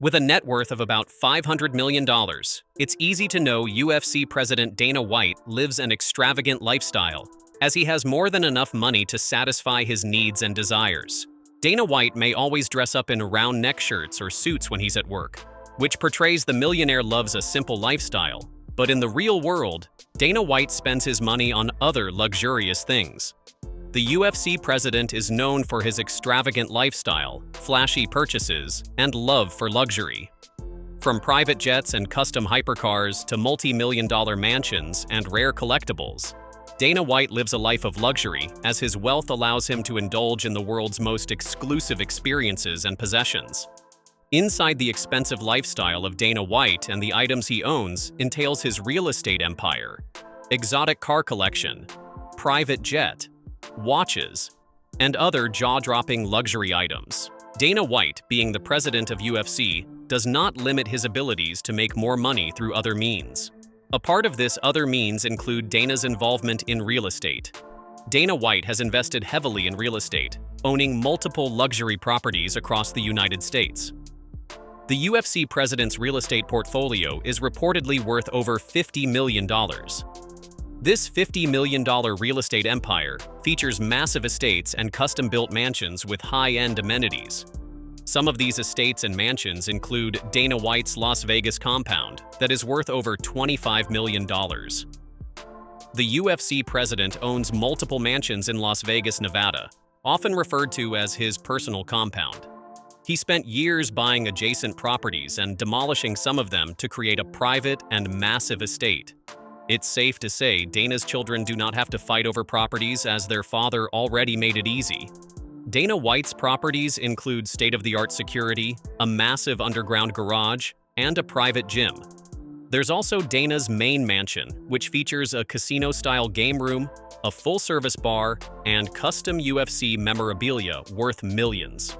With a net worth of about $500 million, it's easy to know UFC President Dana White lives an extravagant lifestyle, as he has more than enough money to satisfy his needs and desires. Dana White may always dress up in round neck shirts or suits when he's at work, which portrays the millionaire loves a simple lifestyle. But in the real world, Dana White spends his money on other luxurious things. The UFC president is known for his extravagant lifestyle, flashy purchases, and love for luxury. From private jets and custom hypercars to multi-million-dollar mansions and rare collectibles, Dana White lives a life of luxury as his wealth allows him to indulge in the world's most exclusive experiences and possessions. Inside the expensive lifestyle of Dana White and the items he owns entails his real estate empire, exotic car collection, private jet, watches, and other jaw-dropping luxury items. Dana White, being the president of UFC, does not limit his abilities to make more money through other means. A part of this other means include Dana's involvement in real estate. Dana White has invested heavily in real estate, owning multiple luxury properties across the United States. The UFC president's real estate portfolio is reportedly worth over $50 million. This $50 million real estate empire features massive estates and custom-built mansions with high-end amenities. Some of these estates and mansions include Dana White's Las Vegas compound that is worth over $25 million. The UFC president owns multiple mansions in Las Vegas, Nevada, often referred to as his personal compound. He spent years buying adjacent properties and demolishing some of them to create a private and massive estate. It's safe to say Dana's children do not have to fight over properties as their father already made it easy. Dana White's properties include state-of-the-art security, a massive underground garage, and a private gym. There's also Dana's main mansion, which features a casino-style game room, a full-service bar, and custom UFC memorabilia worth millions.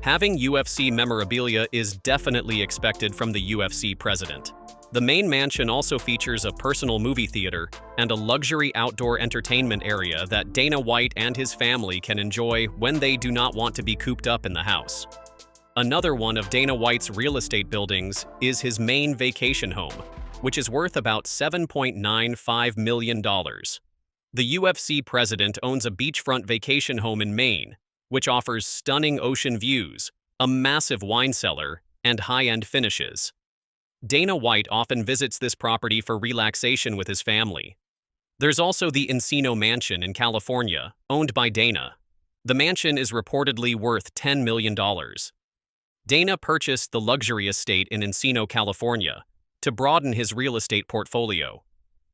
Having UFC memorabilia is definitely expected from the UFC president. The main mansion also features a personal movie theater and a luxury outdoor entertainment area that Dana White and his family can enjoy when they do not want to be cooped up in the house. Another one of Dana White's real estate buildings is his main vacation home, which is worth about $7.95 million. The UFC president owns a beachfront vacation home in Maine, which offers stunning ocean views, a massive wine cellar, and high-end finishes. Dana White often visits this property for relaxation with his family. There's also the Encino Mansion in California, owned by Dana. The mansion is reportedly worth $10 million. Dana purchased the luxury estate in Encino, California, to broaden his real estate portfolio.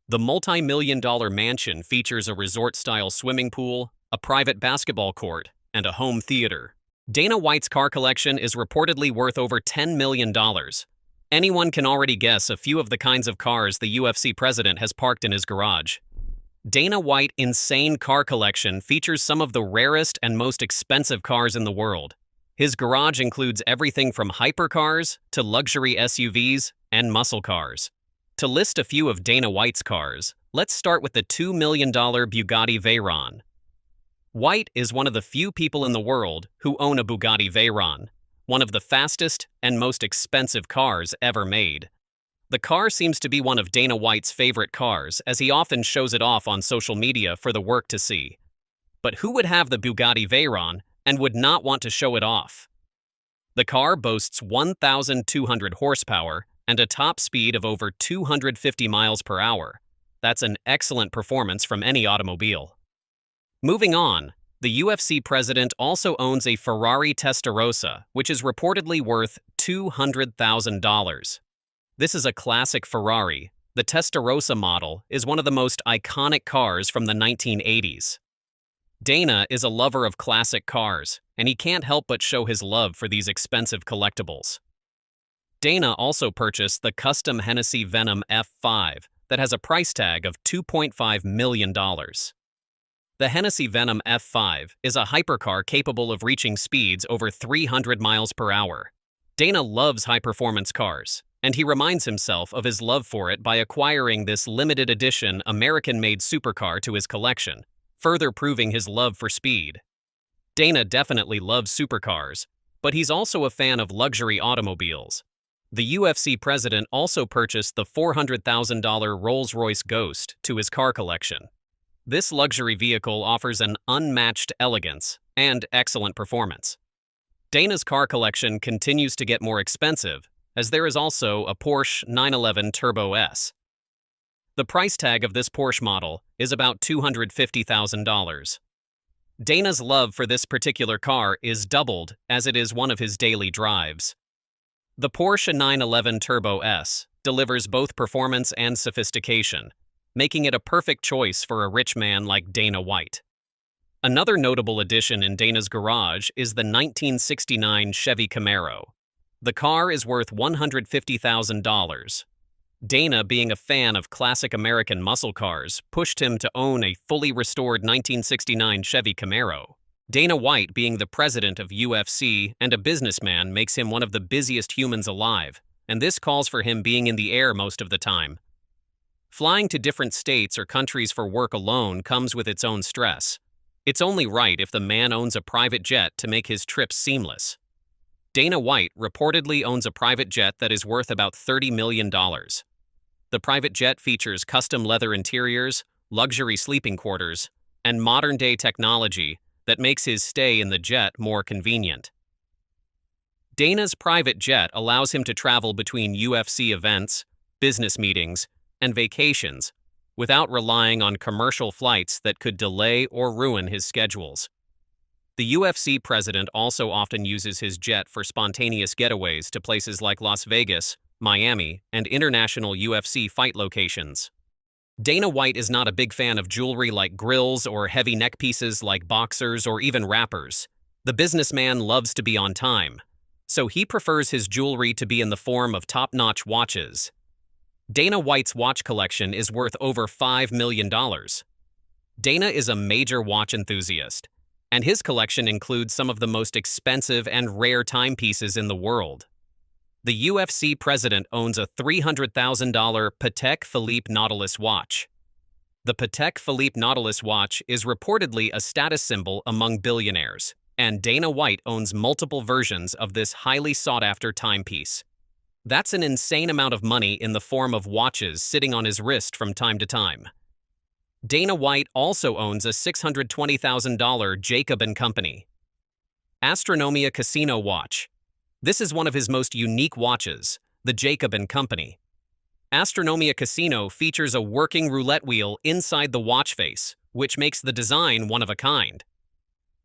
The multi-million-dollar mansion features a resort-style swimming pool, a private basketball court, and a home theater. Dana White's car collection is reportedly worth over $10 million. Anyone can already guess a few of the kinds of cars the UFC president has parked in his garage. Dana White's insane car collection features some of the rarest and most expensive cars in the world. His garage includes everything from hypercars to luxury SUVs and muscle cars. To list a few of Dana White's cars, let's start with the $2 million Bugatti Veyron. White is one of the few people in the world who own a Bugatti Veyron, one of the fastest and most expensive cars ever made. The car seems to be one of Dana White's favorite cars, as he often shows it off on social media for the world to see. But who would have the Bugatti Veyron and would not want to show it off? The car boasts 1,200 horsepower and a top speed of over 250 miles per hour. That's an excellent performance from any automobile. Moving on, the UFC president also owns a Ferrari Testarossa, which is reportedly worth $200,000. This is a classic Ferrari. The Testarossa model is one of the most iconic cars from the 1980s. Dana is a lover of classic cars, and he can't help but show his love for these expensive collectibles. Dana also purchased the custom Hennessy Venom F5 that has a price tag of $2.5 million. The Hennessy Venom F5 is a hypercar capable of reaching speeds over 300 miles per hour. Dana loves high-performance cars, and he reminds himself of his love for it by acquiring this limited edition American-made supercar to his collection, further proving his love for speed. Dana definitely loves supercars, but he's also a fan of luxury automobiles. The UFC president also purchased the $400,000 Rolls-Royce Ghost to his car collection. This luxury vehicle offers an unmatched elegance and excellent performance. Dana's car collection continues to get more expensive, as there is also a Porsche 911 Turbo S. The price tag of this Porsche model is about $250,000. Dana's love for this particular car is doubled as it is one of his daily drives. The Porsche 911 Turbo S delivers both performance and sophistication, making it a perfect choice for a rich man like Dana White. Another notable addition in Dana's garage is the 1969 Chevy Camaro. The car is worth $150,000. Dana, being a fan of classic American muscle cars, pushed him to own a fully restored 1969 Chevy Camaro. Dana White, being the president of UFC and a businessman, makes him one of the busiest humans alive, and this calls for him being in the air most of the time. Flying to different states or countries for work alone comes with its own stress. It's only right if the man owns a private jet to make his trips seamless. Dana White reportedly owns a private jet that is worth about $30 million. The private jet features custom leather interiors, luxury sleeping quarters, and modern-day technology that makes his stay in the jet more convenient. Dana's private jet allows him to travel between UFC events, business meetings, and vacations without relying on commercial flights that could delay or ruin his schedules. The UFC president also often uses his jet for spontaneous getaways to places like Las Vegas, Miami, and international UFC fight locations. Dana White is not a big fan of jewelry like grills or heavy neck pieces like boxers or even rappers. The businessman loves to be on time, so he prefers his jewelry to be in the form of top-notch watches. Dana White's watch collection is worth over $5 million. Dana is a major watch enthusiast, and his collection includes some of the most expensive and rare timepieces in the world. The UFC president owns a $300,000 Patek Philippe Nautilus watch. The Patek Philippe Nautilus watch is reportedly a status symbol among billionaires, and Dana White owns multiple versions of this highly sought-after timepiece. That's an insane amount of money in the form of watches sitting on his wrist from time to time. Dana White also owns a $620,000 Jacob & Company Astronomia Casino watch. This is one of his most unique watches, the Jacob & Company. Astronomia Casino features a working roulette wheel inside the watch face, which makes the design one of a kind.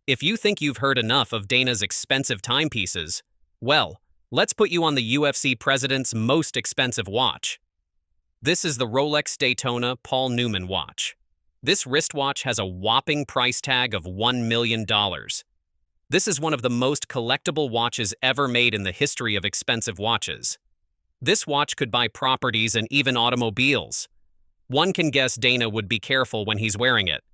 If you think you've heard enough of Dana's expensive timepieces, well, let's put you on the UFC president's most expensive watch. This is the Rolex Daytona Paul Newman watch. This wristwatch has a whopping price tag of $1 million. This is one of the most collectible watches ever made in the history of expensive watches. This watch could buy properties and even automobiles. One can guess Dana would be careful when he's wearing it.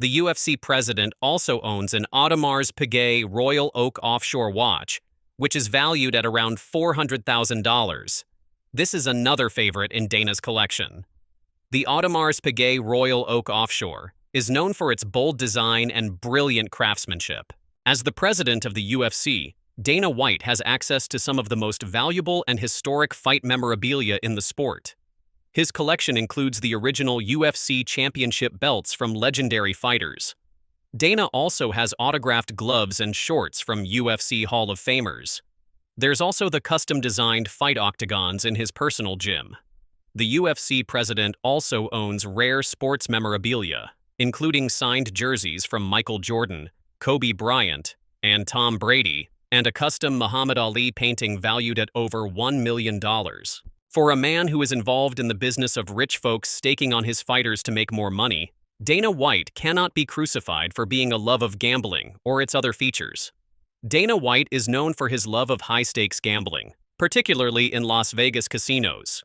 The UFC president also owns an Audemars Piguet Royal Oak offshore watch, which is valued at around $400,000. This is another favorite in Dana's collection. The Audemars Piguet Royal Oak offshore is known for its bold design and brilliant craftsmanship. As the president of the UFC, Dana White has access to some of the most valuable and historic fight memorabilia in the sport. His collection includes the original UFC championship belts from legendary fighters. Dana also has autographed gloves and shorts from UFC Hall of Famers. There's also the custom-designed fight octagons in his personal gym. The UFC president also owns rare sports memorabilia, including signed jerseys from Michael Jordan, Kobe Bryant, and Tom Brady, and a custom Muhammad Ali painting valued at over $1 million. For a man who is involved in the business of rich folks staking on his fighters to make more money, Dana White cannot be crucified for being a love of gambling or its other features. Dana White is known for his love of high-stakes gambling, particularly in Las Vegas casinos.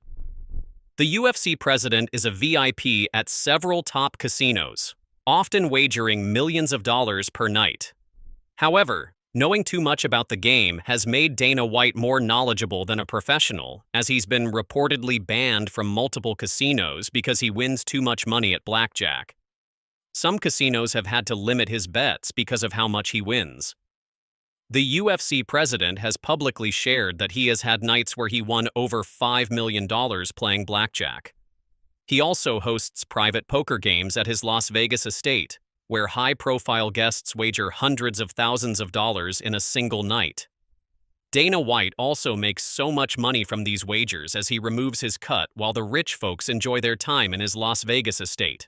The UFC president is a VIP at several top casinos, often wagering millions of dollars per night. However, knowing too much about the game has made Dana White more knowledgeable than a professional, as he's been reportedly banned from multiple casinos because he wins too much money at blackjack. Some casinos have had to limit his bets because of how much he wins. The UFC president has publicly shared that he has had nights where he won over $5 million playing blackjack. He also hosts private poker games at his Las Vegas estate, where high-profile guests wager hundreds of thousands of dollars in a single night. Dana White also makes so much money from these wagers as he removes his cut while the rich folks enjoy their time in his Las Vegas estate.